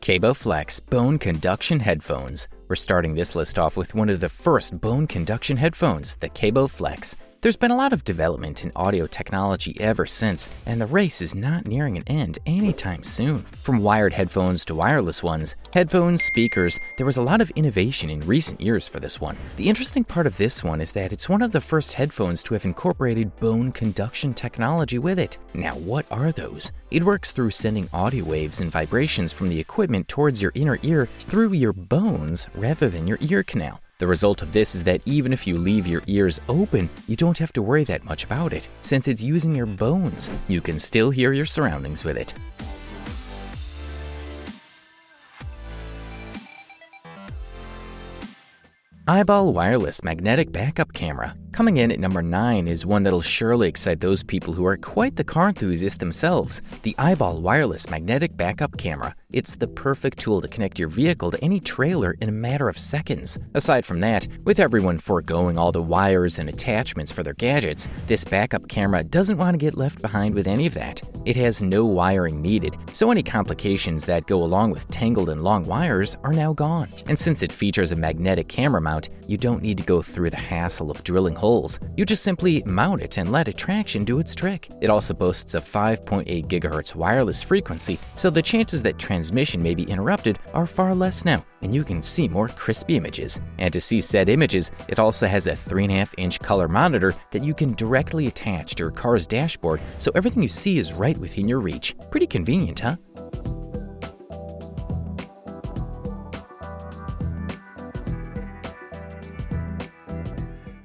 KAIBO Flex Bone Conduction Headphones. We're starting this list off with one of the first bone conduction headphones, the KAIBO Flex. There's been a lot of development in audio technology ever since, and the race is not nearing an end anytime soon. From wired headphones to wireless ones, headphones, speakers, there was a lot of innovation in recent years for this one. The interesting part of this one is that it's one of the first headphones to have incorporated bone conduction technology with it. Now, what are those? It works through sending audio waves and vibrations from the equipment towards your inner ear through your bones rather than your ear canal. The result of this is that even if you leave your ears open, you don't have to worry that much about it. Since it's using your bones, you can still hear your surroundings with it. IBALL Wireless Magnetic Backup Camera. Coming in at number 9 is one that'll surely excite those people who are quite the car enthusiasts themselves, the IBALL Wireless Magnetic Backup Camera. It's the perfect tool to connect your vehicle to any trailer in a matter of seconds. Aside from that, with everyone foregoing all the wires and attachments for their gadgets, this backup camera doesn't want to get left behind with any of that. It has no wiring needed, so any complications that go along with tangled and long wires are now gone. And since it features a magnetic camera mount, you don't need to go through the hassle of drilling holes. You just simply mount it and let attraction do its trick. It also boasts a 5.8 GHz wireless frequency, so the chances that transmission may be interrupted are far less now, and you can see more crispy images. And to see said images, it also has a 3.5-inch color monitor that you can directly attach to your car's dashboard, so everything you see is right within your reach. Pretty convenient, huh?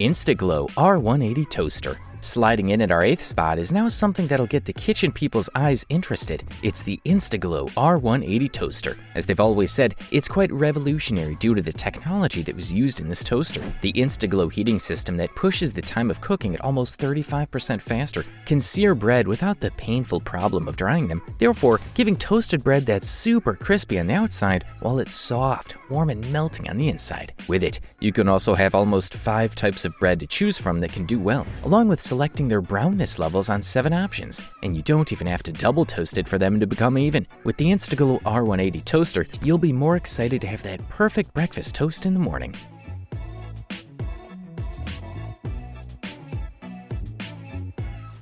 INSTAGLO R180 Toaster. Sliding in at our 8th spot is now something that'll get the kitchen people's eyes interested. It's the INSTAGLO R180 Toaster. As they've always said, it's quite revolutionary due to the technology that was used in this toaster. The INSTAGLO heating system that pushes the time of cooking at almost 35% faster can sear bread without the painful problem of drying them, therefore giving toasted bread that's super crispy on the outside while it's soft, warm, and melting on the inside. With it, you can also have almost 5 types of bread to choose from that can do well, along with selecting their brownness levels on 7 options. And you don't even have to double toast it for them to become even. With the INSTAGLO R180 Toaster, you'll be more excited to have that perfect breakfast toast in the morning.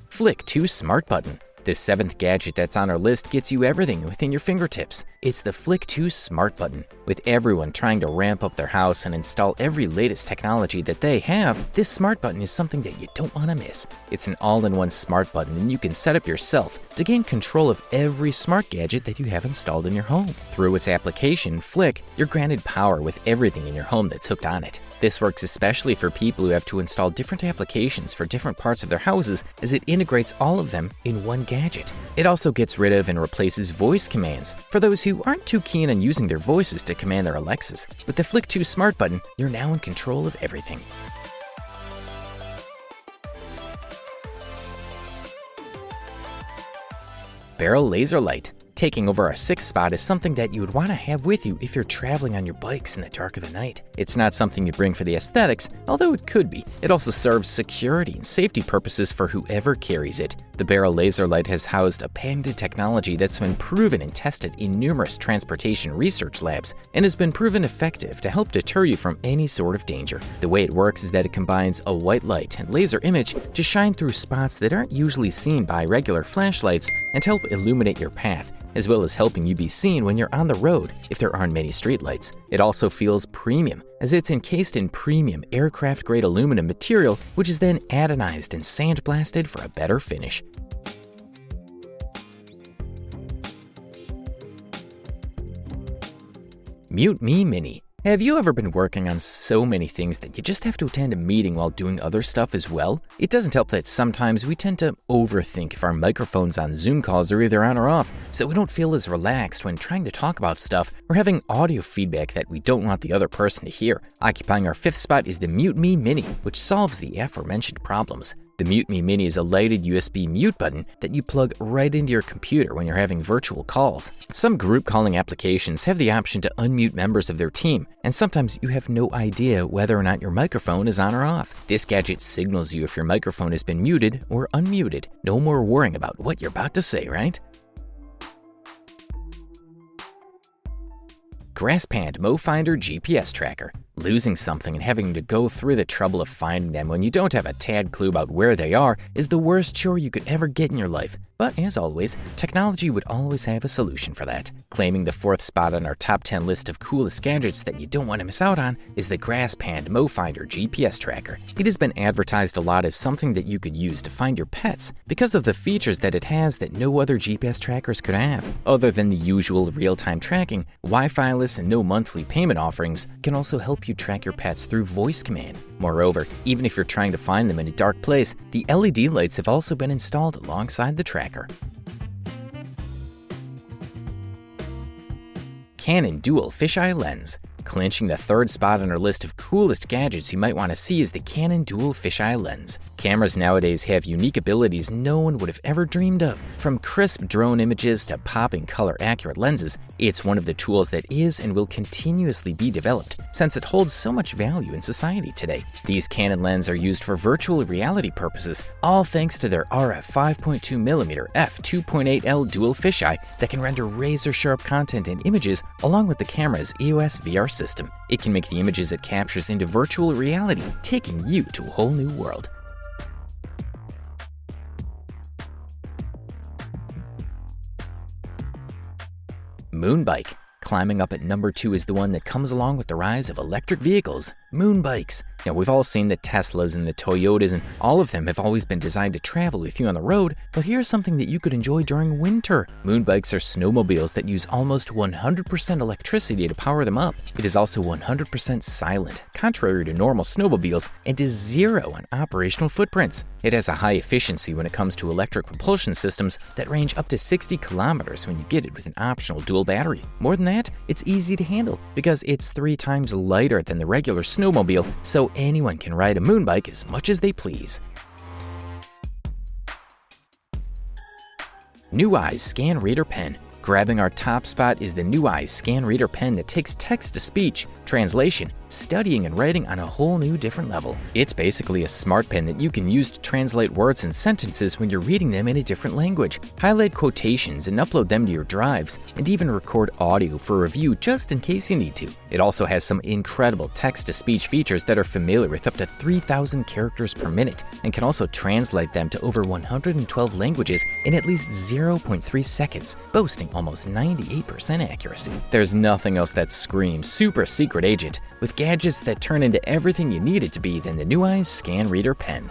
FLIC 2 Smart Button. This 7th gadget that's on our list gets you everything within your fingertips. It's the FLIC 2 Smart Button. With everyone trying to ramp up their house and install every latest technology that they have, this smart button is something that you don't want to miss. It's an all-in-one smart button, and you can set up yourself to gain control of every smart gadget that you have installed in your home. Through its application, FLIC, you're granted power with everything in your home that's hooked on it. This works especially for people who have to install different applications for different parts of their houses, as it integrates all of them in one gadget. It also gets rid of and replaces voice commands for those who aren't too keen on using their voices to command their Alexas. With the FLIC 2 Smart Button, you're now in control of everything. BERYL LASERLIGHT. Taking over our 6th spot is something that you would want to have with you if you're traveling on your bikes in the dark of the night. It's not something you bring for the aesthetics, although it could be. It also serves security and safety purposes for whoever carries it. The BERYL LASERLIGHT has housed a patented technology that's been proven and tested in numerous transportation research labs and has been proven effective to help deter you from any sort of danger. The way it works is that it combines a white light and laser image to shine through spots that aren't usually seen by regular flashlights and help illuminate your path, as well as helping you be seen when you're on the road if there aren't many streetlights. It also feels premium, as it's encased in premium aircraft-grade aluminum material, which is then anodized and sandblasted for a better finish. MUTEME Mini. Have you ever been working on so many things that you just have to attend a meeting while doing other stuff as well? It doesn't help that sometimes we tend to overthink if our microphones on Zoom calls are either on or off, so we don't feel as relaxed when trying to talk about stuff or having audio feedback that we don't want the other person to hear. Occupying our 5th spot is the MUTEME Mini, which solves the aforementioned problems. The MUTEME Mini is a lighted USB mute button that you plug right into your computer when you're having virtual calls. Some group calling applications have the option to unmute members of their team, and sometimes you have no idea whether or not your microphone is on or off. This gadget signals you if your microphone has been muted or unmuted. No more worrying about what you're about to say, right? GRASPHAND MOFINDER GPS Tracker. Losing something and having to go through the trouble of finding them when you don't have a tad clue about where they are is the worst chore you could ever get in your life. But as always, technology would always have a solution for that. Claiming the 4th spot on our top 10 list of coolest gadgets that you don't want to miss out on is the GRASPHAND MOFINDER GPS Tracker. It has been advertised a lot as something that you could use to find your pets because of the features that it has that no other GPS trackers could have. Other than the usual real-time tracking, Wi-Fi-less and no monthly payment offerings can also help you track your pets through voice command. Moreover, even if you're trying to find them in a dark place, the LED lights have also been installed alongside the tracker. Canon Dual Fisheye Lens. Clinching the 3rd spot on our list of coolest gadgets you might want to see is the Canon Dual Fisheye Lens. Cameras nowadays have unique abilities no one would have ever dreamed of. From crisp drone images to popping color-accurate lenses, it's one of the tools that is and will continuously be developed, since it holds so much value in society today. These Canon lenses are used for virtual reality purposes, all thanks to their RF 5.2mm f2.8L dual fisheye that can render razor-sharp content and images along with the camera's EOS VR system. It can make the images it captures into virtual reality, taking you to a whole new world. MOONBIKE. Climbing up at number 2 is the one that comes along with the rise of electric vehicles, MOONBIKEs. Now, we've all seen the Teslas and the Toyotas, and all of them have always been designed to travel with you on the road, but here's something that you could enjoy during winter. MOONBIKEs are snowmobiles that use almost 100% electricity to power them up. It is also 100% silent, contrary to normal snowmobiles, and is zero on operational footprints. It has a high efficiency when it comes to electric propulsion systems that range up to 60 kilometers when you get it with an optional dual battery. More than that, it's easy to handle because it's 3 times lighter than the regular snowmobile, so anyone can ride a MOONBIKE as much as they please. NEWYES SCANREADER Pen. Grabbing our top spot is the NEWYES SCANREADER pen that takes text-to-speech, translation, studying, and writing on a whole new different level. It's basically a smart pen that you can use to translate words and sentences when you're reading them in a different language, highlight quotations and upload them to your drives, and even record audio for review just in case you need to. It also has some incredible text-to-speech features that are familiar with up to 3,000 characters per minute and can also translate them to over 112 languages in at least 0.3 seconds, boasting almost 98% accuracy. There's nothing else that screams super secret agent with gadgets that turn into everything you need it to be than the NEWYES SCANREADER Pen.